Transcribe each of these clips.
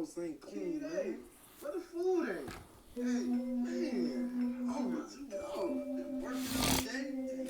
house ain't clean, man. Where the food at? Hey, man. Oh my God. Been working all day.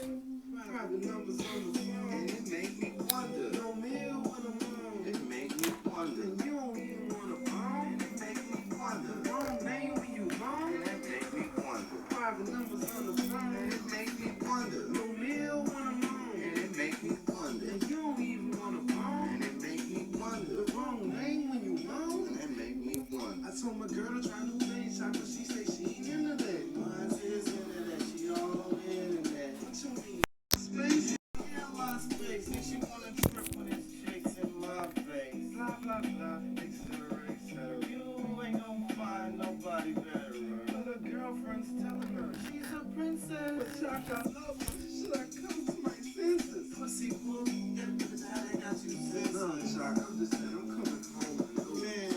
Private numbers on the phone. And it make me wonder. No meal when I'm home. It make me wonder. And you don't even want to phone. And it make me wonder. The wrong name when you home. And it make me wonder. Private numbers on the phone. And it make me wonder. No meal when I'm home. And it make me wonder. And you don't even want to phone. And it make me wonder. The wrong name when you home. And it make me wonder. I told my girl to try new things, but she say she ain't into that. Mine says into that. She all into that. What you mean? Space? Yeah, my space. And she wanna trip when it's chicks in my face. Blah, blah, blah, etc., etc. You ain't gonna find nobody better. But her girlfriend's telling her she's a princess. But Chuck, I love her. Should I come to my senses? Pussy whoop, how they got you senses? No, Chuck, I'm just saying, I'm coming home. Man,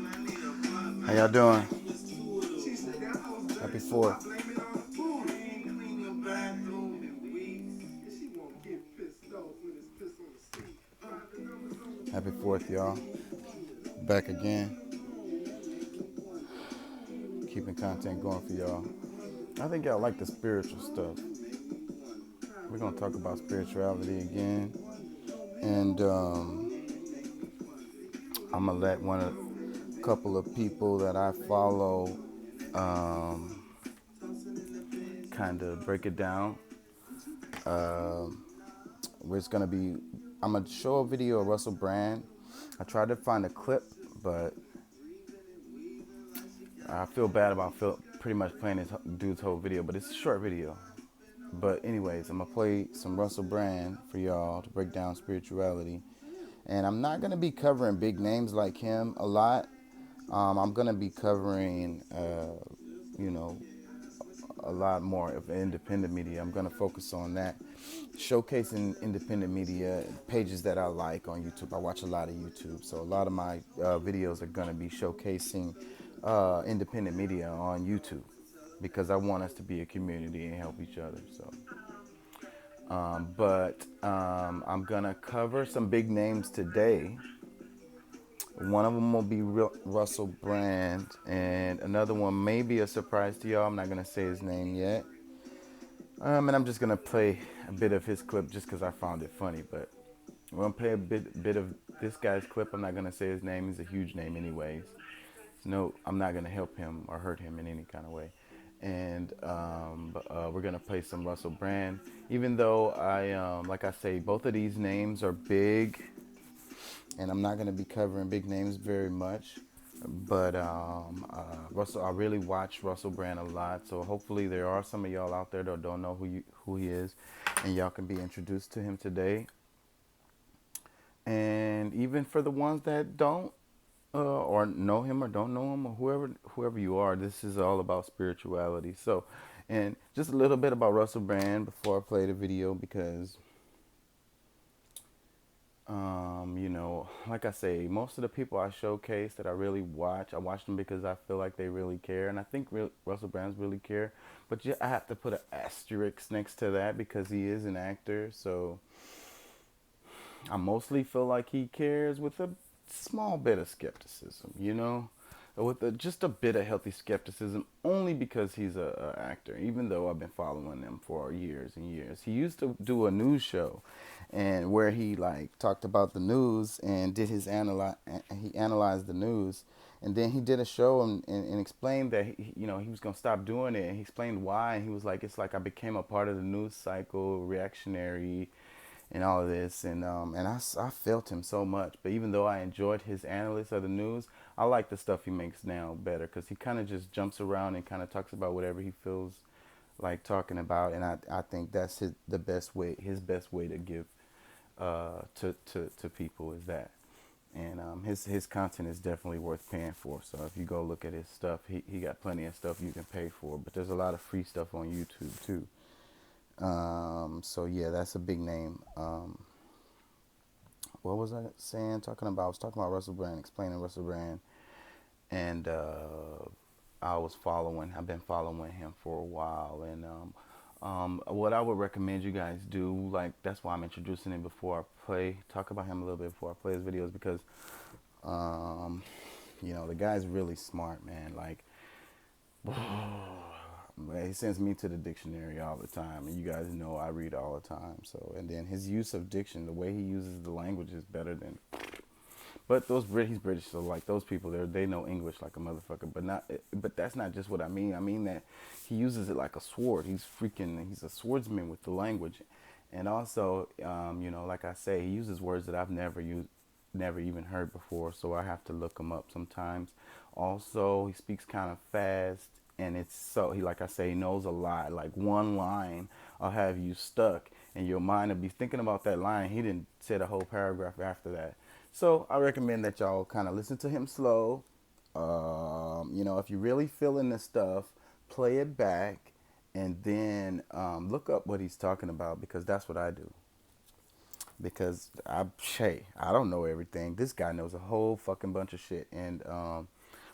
I need a blood. How y'all doing? She said that house dirty, Happy so I 4th. blame it on the food. Ain't clean your bathroom in weeks. And she won't get pissed off when it's piss on the seat. The numbers on the Happy 4th, y'all. Back again. Keeping content going for y'all. I think y'all like the spiritual stuff. We're going to talk about spirituality again. And I'm going to let a couple of people that I follow kind of break it down. It's going to be, I'm going to show a video of Russell Brand. I tried to find a clip, but I feel bad about pretty much playing this dude's whole video, but it's a short video. But anyways, I'm going to play some Russell Brand for y'all to break down spirituality. And I'm not going to be covering big names like him a lot. I'm going to be covering, you know, a lot more of independent media. I'm going to focus on that. Showcasing independent media pages that I like on YouTube. I watch a lot of YouTube. So a lot of my videos are going to be showcasing independent media on YouTube because I want us to be a community and help each other. So, I'm going to cover some big names today. One of them will be Russell Brand, and another one may be a surprise to y'all. I'm not going to say his name yet. And I'm just going to play a bit of his clip just because I found it funny. But we're going to play a bit of this guy's clip. I'm not going to say his name. He's a huge name anyways. No, I'm not going to help him or hurt him in any kind of way. And we're going to play some Russell Brand. Even though like I say, both of these names are big. And I'm not going to be covering big names very much. But Russell, I really watch Russell Brand a lot. So hopefully there are some of y'all out there that don't know who he is. And y'all can be introduced to him today. And even for the ones that don't, or know him or don't know him, or whoever you are, this is all about spirituality. So, and just a little bit about Russell Brand before I play the video because, you know, like I say, most of the people I showcase that I really watch, I watch them because I feel like they really care, and I think Russell Brand's really care. But yeah, I have to put an asterisk next to that because he is an actor. So I mostly feel like he cares with a small bit of skepticism, you know, with just a bit of healthy skepticism, only because he's a actor. Even though I've been following him for years and years, he used to do a news show, and where he like talked about the news and did his he analyzed the news, and then he did a show and explained that you know he was gonna stop doing it, and he explained why, and he was like, it's like I became a part of the news cycle, reactionary and all of this, and I felt him so much. But even though I enjoyed his analysis of the news, I like the stuff he makes now better because he kind of just jumps around and kind of talks about whatever he feels like talking about, and I think that's his best way to give to people is that. And his content is definitely worth paying for. So if you go look at his stuff, he got plenty of stuff you can pay for. But there's a lot of free stuff on YouTube too. So yeah, that's a big name. What was I saying? I was talking about Russell Brand, explaining Russell Brand, and I've been following him for a while, and what I would recommend you guys do, like that's why I'm introducing him before I talk about him a little bit before I play his videos because you know, the guy's really smart, man. Like, he sends me to the dictionary all the time, and you guys know I read all the time. So, and then his use of diction, the way he uses the language is better than. But he's British, so like those people, they know English like a motherfucker. But not, but that's not just what I mean. I mean that he uses it like a sword. He's a swordsman with the language, and also, you know, like I say, he uses words that I've never even heard before. So I have to look him up sometimes. Also, he speaks kind of fast, and it's so like I say, he knows a lot. Like one line, I'll have you stuck, and your mind will be thinking about that line. He didn't say a whole paragraph after that. So I recommend that y'all kind of listen to him slow. You know, if you're really feeling this stuff, play it back, and then look up what he's talking about, because that's what I do. Because I don't know everything. This guy knows a whole fucking bunch of shit, and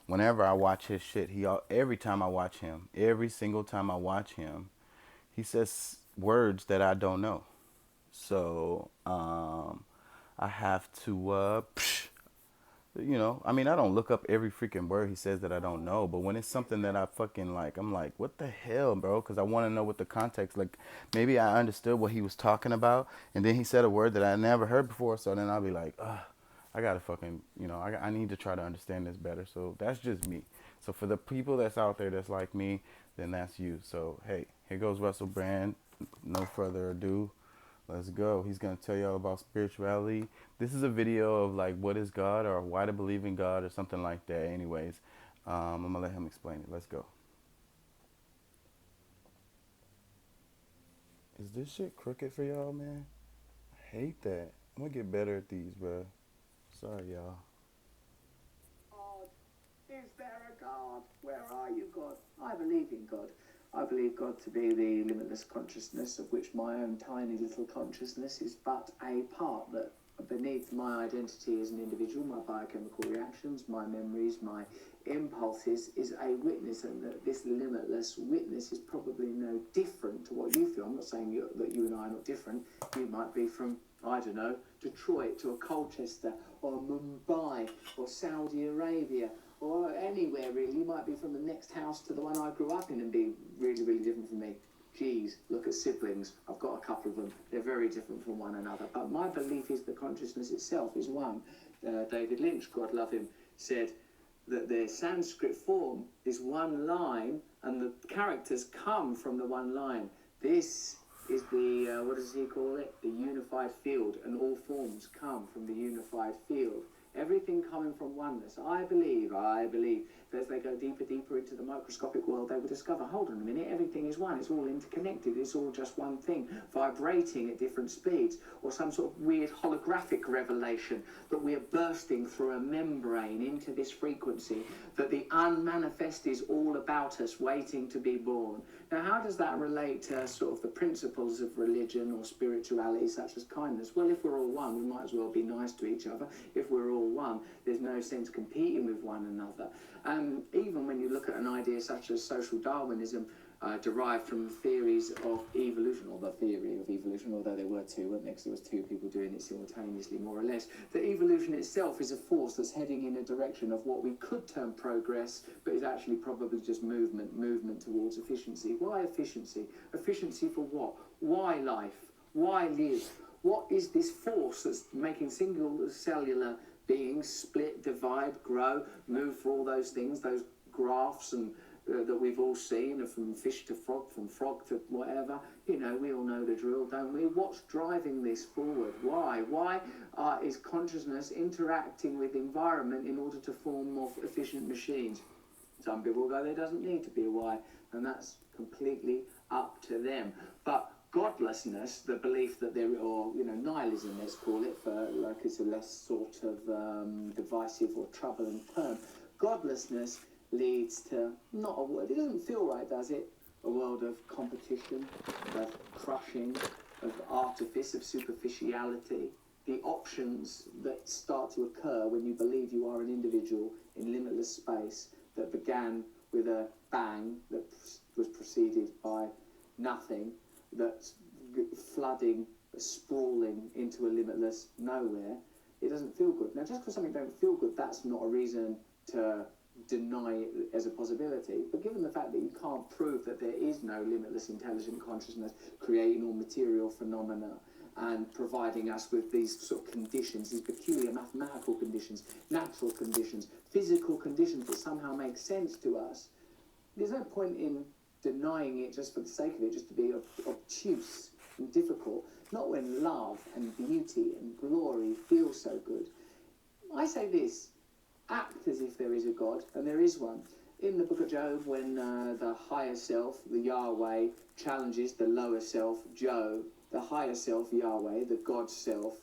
whenever I watch his shit, every time I watch him, every single time I watch him, he says words that I don't know. So I have to, you know, I mean, I don't look up every freaking word he says that I don't know, but when it's something that I fucking like, I'm like, what the hell, bro? Because I want to know what the context, like, maybe I understood what he was talking about, and then he said a word that I never heard before, so then I'll be like, I gotta fucking, you know, I need to try to understand this better. So that's just me. So for the people that's out there that's like me, then that's you. So, hey, here goes Russell Brand. No further ado. Let's go. He's going to tell y'all about spirituality. This is a video of like what is God or why to believe in God or something like that. Anyways, I'm going to let him explain it. Let's go. Is this shit crooked for y'all, man? I hate that. I'm going to get better at these, bro. Sorry, y'all. God, is there a God? Where are you, God? I believe in God. I believe God to be the limitless consciousness, of which my own tiny little consciousness is but a part. That beneath my identity as an individual, my biochemical reactions, my memories, my impulses, is a witness, and that this limitless witness is probably no different to what you feel. I'm not saying that you and I are not different. You might be from, I don't know, Detroit or Colchester or Mumbai or Saudi Arabia, or anywhere really. You might be from the next house to the one I grew up in and be really, really different from me. Geez, look at siblings. I've got a couple of them. They're very different from one another. But my belief is the consciousness itself is one. David Lynch, God love him, said that the Sanskrit form is one line and the characters come from the one line. This is the, what does he call it? The unified field, and all forms come from the unified field. Everything coming from oneness. I believe that as they go deeper into the microscopic world, they will discover, hold on a minute, everything is one. It's all interconnected. It's all just one thing, vibrating at different speeds, or some sort of weird holographic revelation that we are bursting through a membrane into this frequency, that the unmanifest is all about us, waiting to be born. Now, how does that relate to sort of the principles of religion or spirituality, such as kindness? Well, if we're all one, we might as well be nice to each other. If we're all one, there's no sense competing with one another. Even when you look at an idea such as social Darwinism, derived from theories of evolution, or the theory of evolution, although there were two, weren't there? Because there was two people doing it simultaneously, more or less. That evolution itself is a force that's heading in a direction of what we could term progress, but is actually probably just movement towards efficiency. Why efficiency? Efficiency for what? Why life? Why live? What is this force that's making single cellular beings split, divide, grow, move for all those things, those graphs and that we've all seen, from fish to frog, from frog to whatever? You know, we all know the drill, don't we? What's driving this forward? Why? Why is consciousness interacting with environment in order to form more efficient machines? Some people go, there doesn't need to be a why, and that's completely up to them. But godlessness, the belief that there, or nihilism, let's call it, for like it's a less sort of divisive or troubling term. Godlessness leads to not a world. It doesn't feel right, does it? A world of competition, of crushing, of artifice, of superficiality. The options that start to occur when you believe you are an individual in limitless space that began with a bang that was preceded by nothing, that's flooding, sprawling into a limitless nowhere. It doesn't feel good. Now, just because something don't feel good, that's not a reason to deny it as a possibility. But given the fact that you can't prove that there is no limitless intelligent consciousness creating all material phenomena and providing us with these sort of conditions, these peculiar mathematical conditions, natural conditions, physical conditions that somehow make sense to us, there's no point in denying it just for the sake of it, just to be obtuse and difficult. Not when love and beauty and glory feel so good. I say this, act as if there is a God, and there is one. In the book of Job, when the higher self, the Yahweh, challenges the lower self, Job, the higher self, Yahweh, the God self,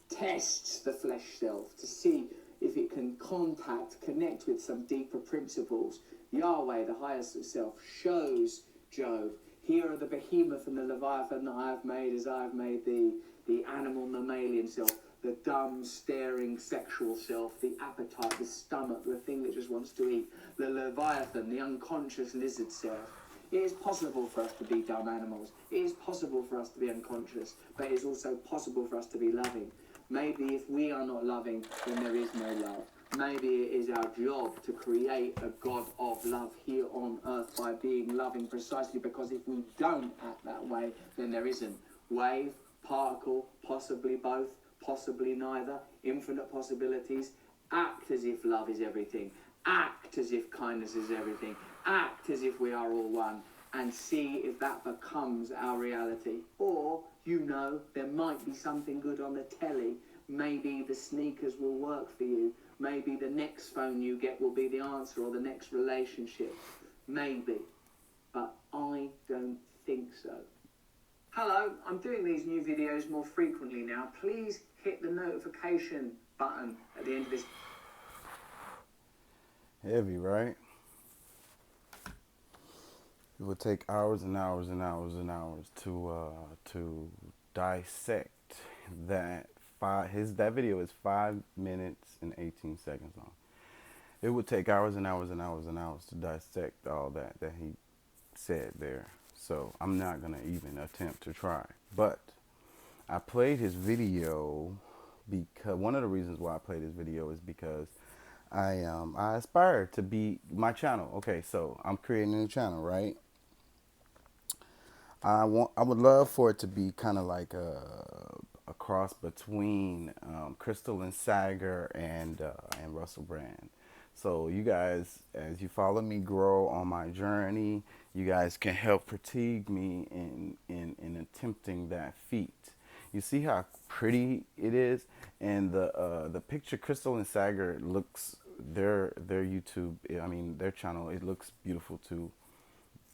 tests the flesh self to see if it can connect with some deeper principles. Yahweh, the higher self, shows Job, here are the behemoth and the leviathan that I have made as I have made thee, the animal mammalian self, the dumb, staring sexual self, the appetite, the stomach, the thing that just wants to eat, the leviathan, the unconscious lizard self. It is possible for us to be dumb animals. It is possible for us to be unconscious, but it is also possible for us to be loving. Maybe if we are not loving, then there is no love. Maybe it is our job to create a God of love here on earth by being loving, precisely because if we don't act that way, then there isn't. Wave, particle, possibly both, possibly neither, infinite possibilities. Act as if love is everything. Act as if kindness is everything. Act as if we are all one, and see if that becomes our reality. Or, there might be something good on the telly. Maybe the sneakers will work for you. Maybe the next phone you get will be the answer, or the next relationship. Maybe. But I don't think so. Hello, I'm doing these new videos more frequently now. Please hit the notification button at the end of this. Heavy, right? It would take hours and hours and hours and hours to dissect that. That video is 5 minutes and 18 seconds long. It would take hours and hours and hours and hours to dissect all that he said there. So I'm not gonna even attempt to try. But I played his video because one of the reasons why I played his video is because I aspire to be my channel. Okay, so I'm creating a new channel, right? I would love for it to be kind of like a cross between Crystal and Sager and Russell Brand. So you guys, as you follow me grow on my journey, you guys can help critique me in attempting that feat. You see how pretty it is, and the picture Crystal and Sager looks their YouTube. I mean their channel. It looks beautiful too,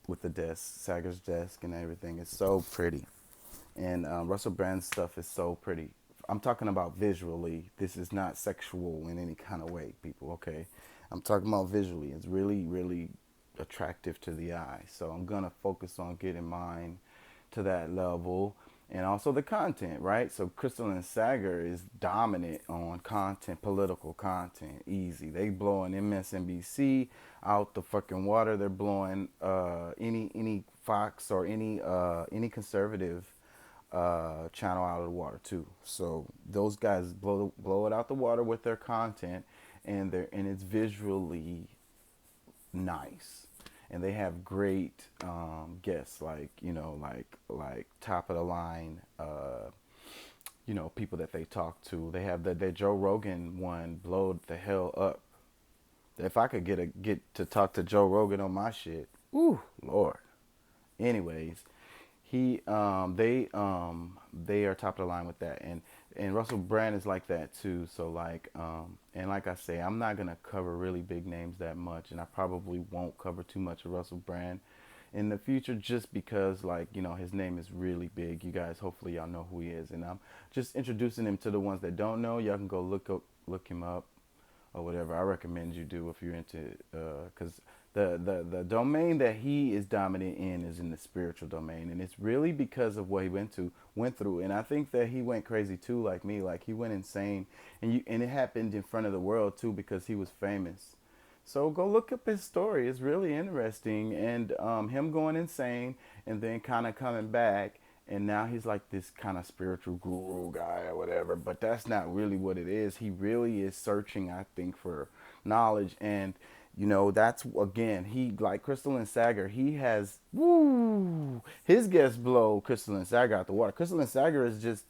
with the desk, Sager's desk and everything. It's so pretty, and Russell Brand's stuff is so pretty. I'm talking about visually. This is not sexual in any kind of way, people. Okay, I'm talking about visually. It's really, really attractive to the eye. So I'm gonna focus on getting mine to that level. And also the content, right? So Crystal and Sager is dominant on content, political content, easy. They blowing MSNBC out the fucking water. They're blowing any Fox or any conservative channel out of the water too. So those guys blow it out the water with their content, and it's visually nice. And they have great guests, like top of the line, people that they talk to. They have the Joe Rogan one blowed the hell up. If I could get to talk to Joe Rogan on my shit, ooh, Lord. Anyways, they are top of the line with that, and Russell Brand is like that too. So and like I say, I'm not gonna cover really big names that much, and I probably won't cover too much of Russell Brand in the future, just because his name is really big. You guys, hopefully y'all know who he is, and I'm just introducing him to the ones that don't know. Y'all can go look him up or whatever. I recommend you do if you're into because the domain that he is dominant in is in the spiritual domain, and it's really because of what he went through. And I think that he went crazy too, like me. Like he went insane, and it happened in front of the world too, because he was famous. So go look up his story. It's really interesting, and him going insane and then kind of coming back and now he's like this kind of spiritual guru guy or whatever, but that's not really what it is. He really is searching, I think, for knowledge. And that's, again, he, like Crystalline Sager, he has, woo, his guests blow Crystalline Sager out the water. Crystalline Sager is just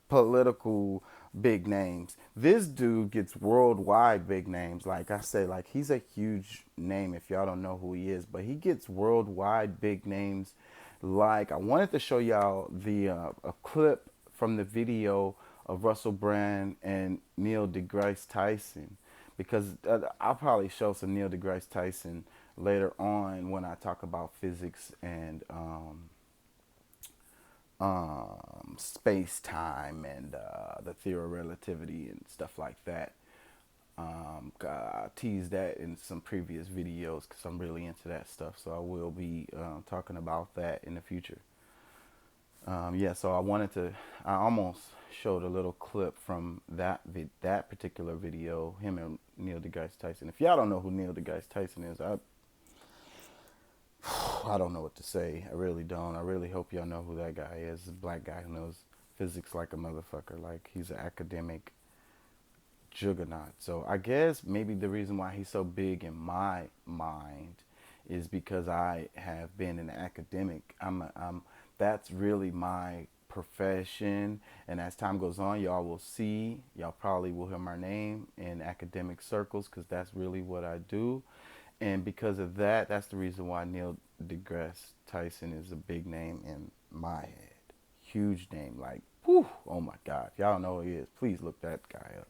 political big names. This dude gets worldwide big names. Like I say, like, he's a huge name if y'all don't know who he is, but he gets worldwide big names. Like, I wanted to show y'all the a clip from the video of Russell Brand and Neil deGrasse Tyson, because I'll probably show some Neil deGrasse Tyson later on when I talk about physics and space time and the theory of relativity and stuff like that. I teased that in some previous videos because I'm really into that stuff. So I will be talking about that in the future. Yeah, so I almost showed a little clip from that particular video, him and Neil deGrasse Tyson. If y'all don't know who Neil deGrasse Tyson is, I don't know what to say. I really don't. I really hope y'all know who that guy is. A black guy who knows physics like a motherfucker. Like, he's an academic juggernaut. So I guess maybe the reason why he's so big in my mind is because I have been an academic. That's really my profession, and as time goes on, y'all probably will hear my name in academic circles, because that's really what I do. And because of that, that's the reason why Neil deGrasse Tyson is a big name in my head. Huge name, like, whew, oh my God. If y'all don't know who he is, please look that guy up.